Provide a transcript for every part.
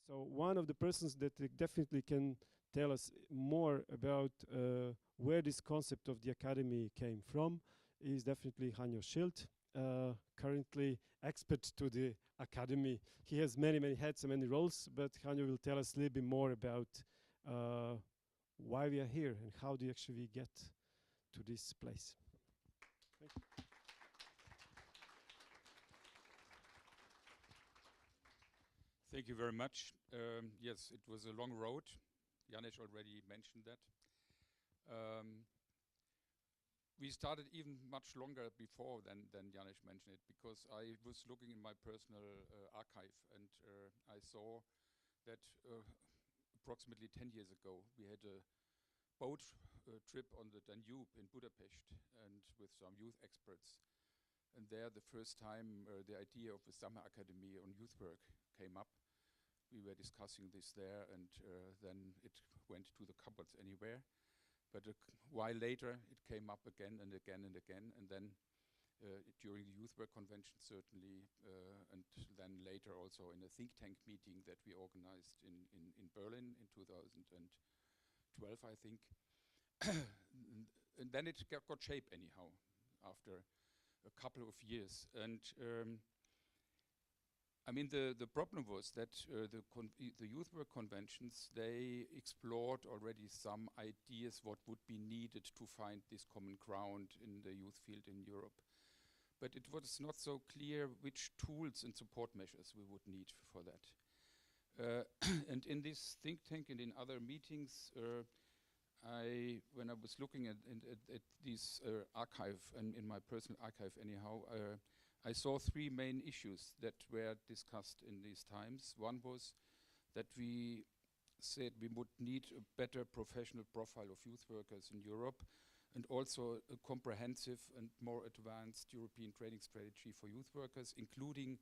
So one of the persons that definitely can tell us more about where this concept of the academy came from is definitely Hans-Joachim Schild, currently expert to the academy. He has many, many hats and many roles, but Hanyo will tell us a little bit more about why we are here and how do you actually get to this place. Thank you. Thank you very much. Yes, it was a long road. Janesh already mentioned that. We started even much longer before than Janesh mentioned it, because I was looking in my personal archive, and I saw that approximately 10 years ago we had a boat trip on the Danube in Budapest, and with some youth experts. And there, the first time the idea of a summer academy on youth work came up. We were discussing this there, and then it went to the cupboards anywhere. But a while later, it came up again and again and again, and then during the Youth Work Convention certainly, and then later also in a think tank meeting that we organized in Berlin in 2012, I think. And then it got shape anyhow after a couple of years. And I mean, the problem was that the youth work conventions, they explored already some ideas what would be needed to find this common ground in the youth field in Europe. But it was not so clear which tools and support measures we would need for that. And in this think tank and in other meetings, when I was looking at this archive, and in my personal archive anyhow, I saw three main issues that were discussed in these times. One was that we said we would need a better professional profile of youth workers in Europe, and also a comprehensive and more advanced European training strategy for youth workers, including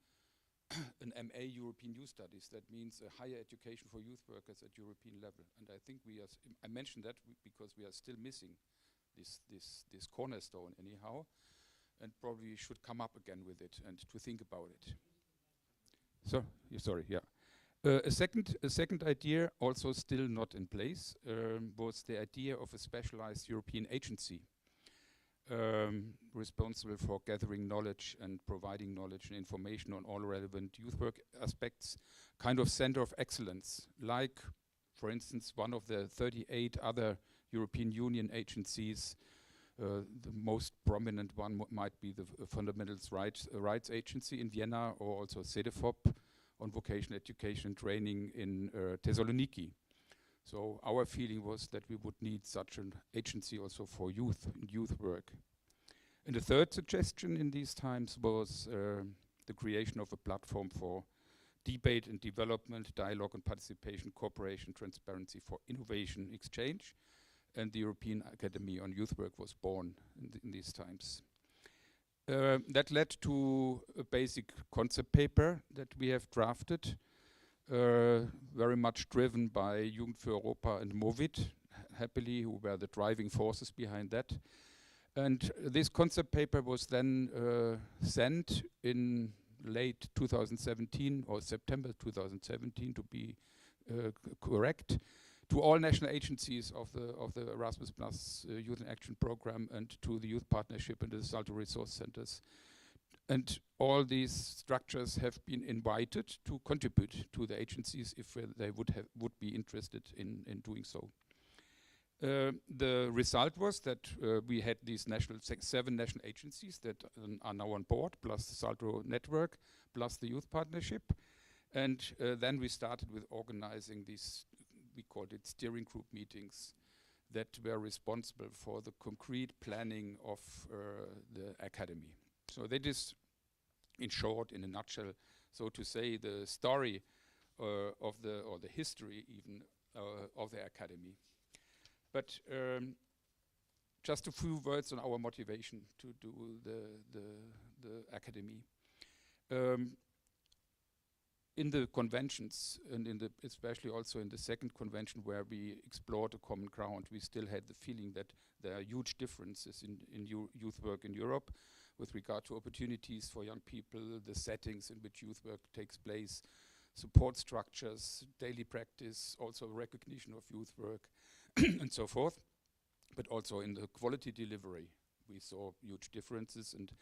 an MA European Youth Studies. That means a higher education for youth workers at European level. And I think we are, I mentioned that because we are still missing this cornerstone anyhow, and probably should come up again with it and to think about it. So, sorry, yeah. A second idea, also still not in place, was the idea of a specialized European agency responsible for gathering knowledge and providing knowledge and information on all relevant youth work aspects, kind of center of excellence, like, for instance, one of the 38 other European Union agencies. The most prominent one might be the Fundamental Rights Agency in Vienna, or also CEDEFOP on vocational education and training in Thessaloniki. So our feeling was that we would need such an agency also for youth and youth work. And the third suggestion in these times was the creation of a platform for debate and development, dialogue and participation, cooperation, transparency for innovation exchange. And the European Academy on Youth Work was born in these times. That led to a basic concept paper that we have drafted, very much driven by Jugend für Europa and Movit, happily, who were the driving forces behind that. And this concept paper was then sent in late 2017, or September 2017 to be correct, to all national agencies of the Erasmus Plus Youth in Action Program, and to the Youth Partnership and the Salto Resource Centers. And all these structures have been invited to contribute to the agencies if they would be interested in doing so. The result was that we had these 7 national agencies that are now on board, plus the Salto network, plus the Youth Partnership. And then we started with organizing these, we called it steering group meetings, that were responsible for the concrete planning of the academy. So that is, in short, in a nutshell, so to say, the story or the history even of the academy. But just a few words on our motivation to do the academy. In the conventions, and especially also in the second convention where we explored a common ground, we still had the feeling that there are huge differences in youth work in Europe with regard to opportunities for young people, the settings in which youth work takes place, support structures, daily practice, also recognition of youth work, and so forth. But also in the quality delivery, we saw huge differences, and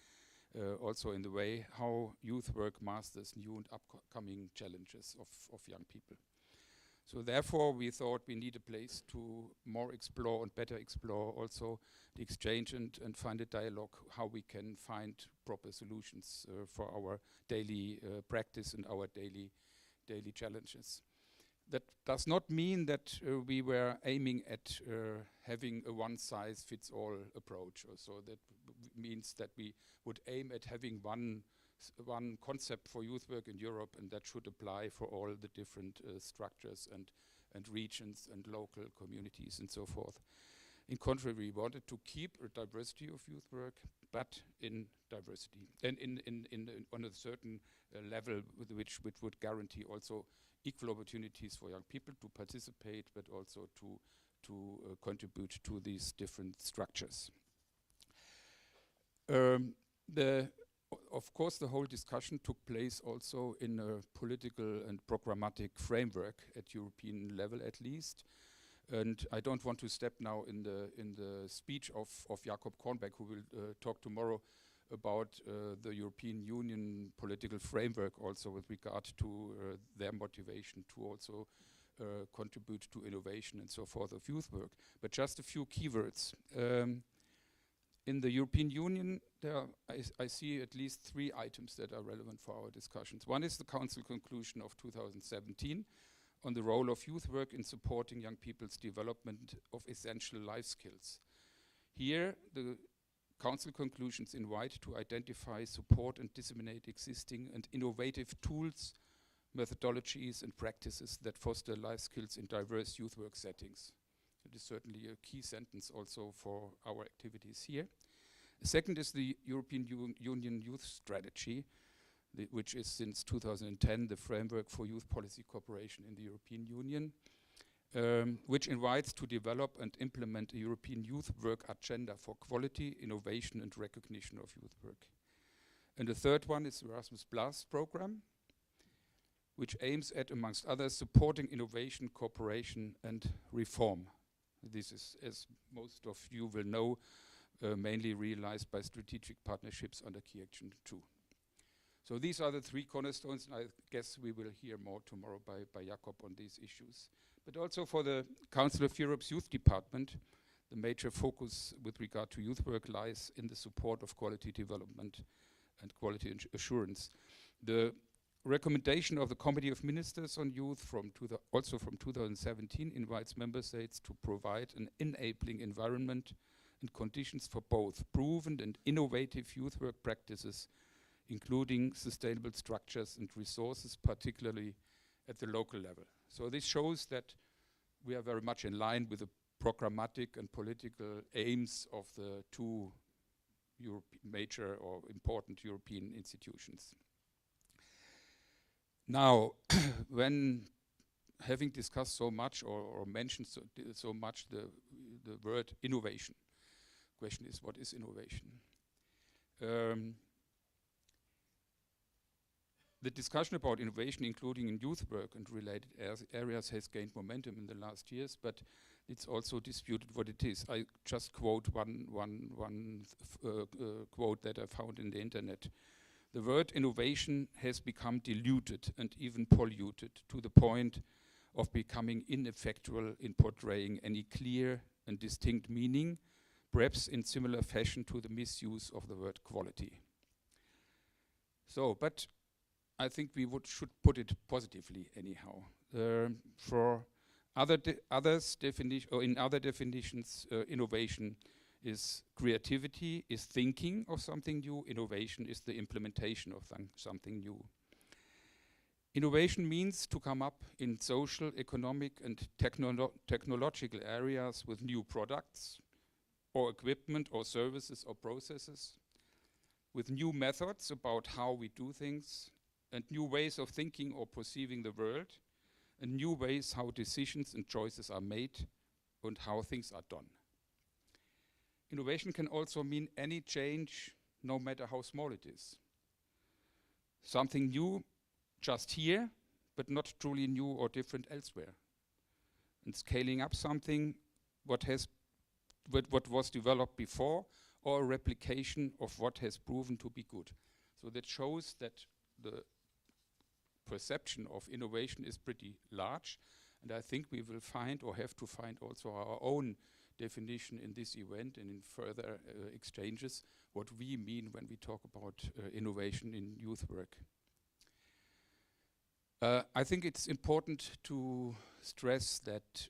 also in the way how youth work masters new and upcoming challenges of young people. So therefore, we thought we need a place to more explore and better explore also the exchange and find a dialogue how we can find proper solutions for our daily practice and our daily challenges. That does not mean that we were aiming at having a one-size-fits-all approach. So that means that we would aim at having one concept for youth work in Europe, and that should apply for all the different structures and regions and local communities and so forth. In contrary, we wanted to keep a diversity of youth work, but in diversity and on a certain level which would guarantee also equal opportunities for young people to participate, but also to contribute to these different structures. Of course, the whole discussion took place also in a political and programmatic framework at European level, at least. And I don't want to step now in the speech of Jakob Kornbeck, who will talk tomorrow about the European Union political framework, also with regard to their motivation to also contribute to innovation and so forth of youth work. But just a few keywords. In the European Union, I see at least 3 items that are relevant for our discussions. One is the Council conclusion of 2017 on the role of youth work in supporting young people's development of essential life skills. Here, the Council conclusions invite to identify, support and disseminate existing and innovative tools, methodologies and practices that foster life skills in diverse youth work settings. It is certainly a key sentence also for our activities here. The second is the European Union Youth Strategy, which is since 2010 the framework for youth policy cooperation in the European Union, which invites to develop and implement a European youth work agenda for quality, innovation and recognition of youth work. And the third one is the Erasmus Plus program, which aims at, amongst others, supporting innovation, cooperation and reform. This is, as most of you will know, mainly realized by strategic partnerships under Key Action 2. So these are the 3 cornerstones, and I guess we will hear more tomorrow by Jakob on these issues. But also for the Council of Europe's Youth Department, the major focus with regard to youth work lies in the support of quality development and quality assurance. The recommendation of the Committee of Ministers on Youth also from 2017 invites member states to provide an enabling environment and conditions for both proven and innovative youth work practices, including sustainable structures and resources, particularly at the local level. So this shows that we are very much in line with the programmatic and political aims of the 2 major or important European institutions. Now, when having discussed so much or mentioned so much the word innovation, question is, what is innovation? The discussion about innovation, including in youth work and related areas, has gained momentum in the last years, but it's also disputed what it is. I just quote one quote that I found in the internet. The word innovation has become diluted and even polluted to the point of becoming ineffectual in portraying any clear and distinct meaning, perhaps in similar fashion to the misuse of the word quality. So, but I think we should put it positively anyhow. For in other definitions, innovation is creativity, is thinking of something new. Innovation is the implementation of something new. Innovation means to come up in social, economic and technological areas with new products or equipment or services or processes, with new methods about how we do things and new ways of thinking or perceiving the world, and new ways how decisions and choices are made and how things are done. Innovation can also mean any change, no matter how small it is. Something new just here, but not truly new or different elsewhere. And scaling up something what was developed before, or a replication of what has proven to be good. So that shows that the perception of innovation is pretty large, and I think we will find, or have to find also, our own definition in this event and in further exchanges, what we mean when we talk about innovation in youth work. I think it's important to stress that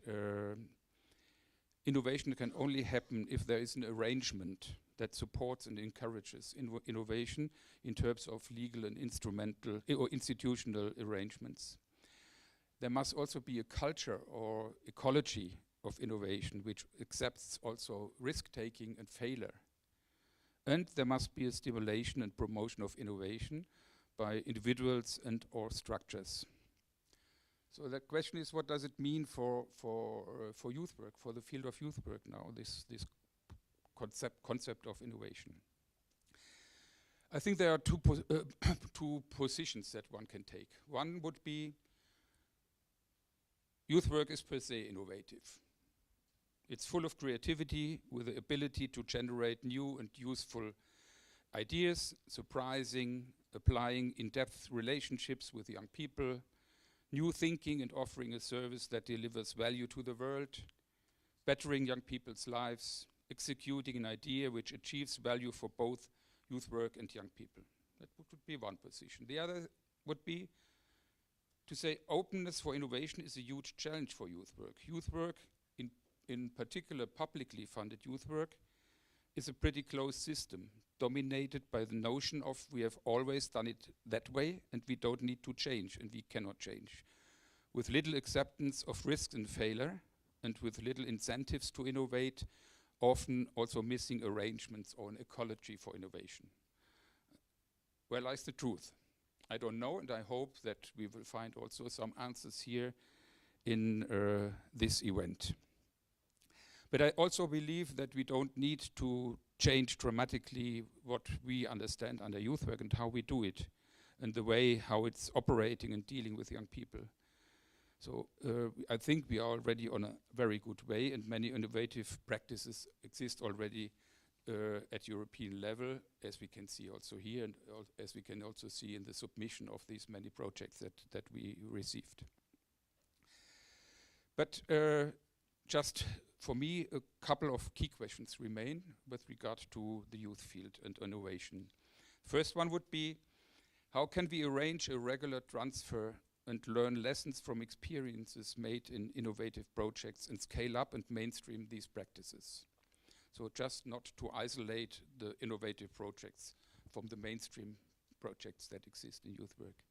innovation can only happen if there is an arrangement that supports and encourages innovation in terms of legal and instrumental or institutional arrangements. There must also be a culture or ecology of innovation which accepts also risk-taking and failure. And there must be a stimulation and promotion of innovation by individuals and or structures. So the question is, what does it mean for youth work, for the field of youth work now, this concept of innovation? I think there are two positions that one can take. One would be, youth work is per se innovative. It's full of creativity with the ability to generate new and useful ideas, surprising, applying in-depth relationships with young people, new thinking and offering a service that delivers value to the world, bettering young people's lives, executing an idea which achieves value for both youth work and young people. That would be one position. The other would be to say openness for innovation is a huge challenge for youth work. Youth work, in particular publicly funded youth work, is a pretty closed system, dominated by the notion of we have always done it that way and we don't need to change and we cannot change. With little acceptance of risk and failure and with little incentives to innovate, often also missing arrangements or an ecology for innovation. Where lies the truth? I don't know, and I hope that we will find also some answers here in this event. But I also believe that we don't need to change dramatically what we understand under youth work and how we do it, and the way how it's operating and dealing with young people. So I think we are already on a very good way, and many innovative practices exist already at European level, as we can see also here, and as we can also see in the submission of these many projects that we received. But just for me, a couple of key questions remain with regard to the youth field and innovation. First one would be, how can we arrange a regular transfer and learn lessons from experiences made in innovative projects and scale up and mainstream these practices? So just not to isolate the innovative projects from the mainstream projects that exist in youth work.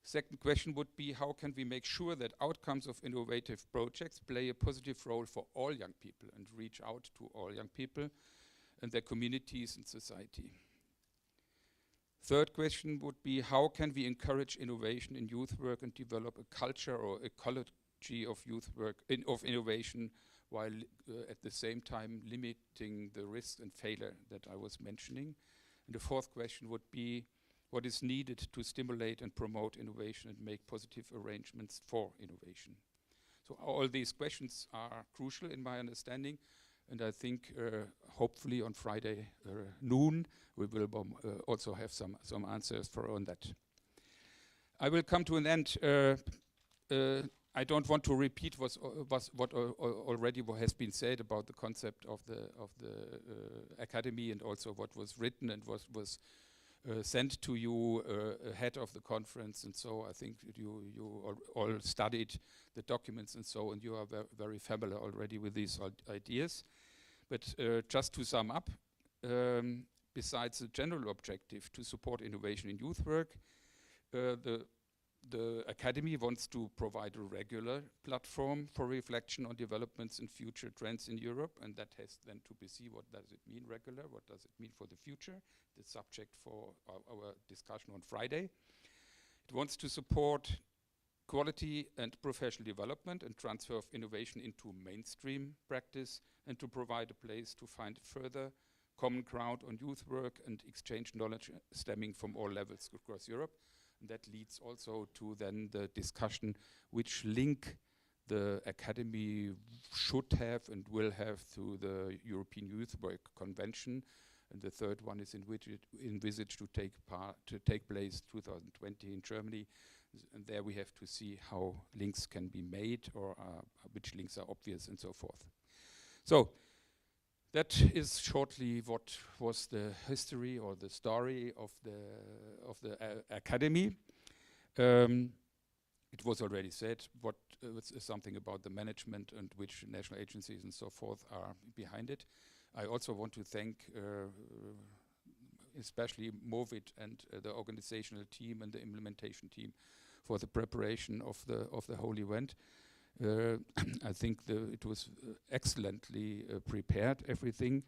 Second question would be, how can we make sure that outcomes of innovative projects play a positive role for all young people and reach out to all young people and their communities and society? Third question would be, how can we encourage innovation in youth work and develop a culture or ecology of youth work, of innovation, while at the same time limiting the risk and failure that I was mentioning? And the fourth question would be, what is needed to stimulate and promote innovation and make positive arrangements for innovation? So all these questions are crucial in my understanding, and I think hopefully on Friday noon we will also have some answers on that. I will come to an end. I don't want to repeat what already has been said about the concept of the academy, and also what was written and was sent to you ahead of the conference, and so I think you all studied the documents and so, and you are very familiar already with these ideas. But just to sum up, besides the general objective to support innovation in youth work, the Academy wants to provide a regular platform for reflection on developments and future trends in Europe, and that has then to be seen, what does it mean regular, what does it mean for the future, the subject for our discussion on Friday. It wants to support quality and professional development and transfer of innovation into mainstream practice, and to provide a place to find further common ground on youth work and exchange knowledge stemming from all levels across Europe. That leads also to then the discussion which link the Academy should have and will have to the European Youth Work Convention. And the third one is envisaged to take place 2020 in Germany. And there we have to see how links can be made, or which links are obvious, and so forth. So that is shortly what was the history or the story of the Academy. It was already said what something about the management and which national agencies and so forth are behind it. I also want to thank especially Movit and the organizational team and the implementation team for the preparation of the whole event. I think it was excellently prepared, everything,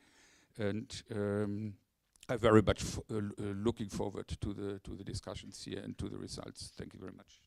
and I'm very much looking forward to the discussions here and to the results. Thank you very much.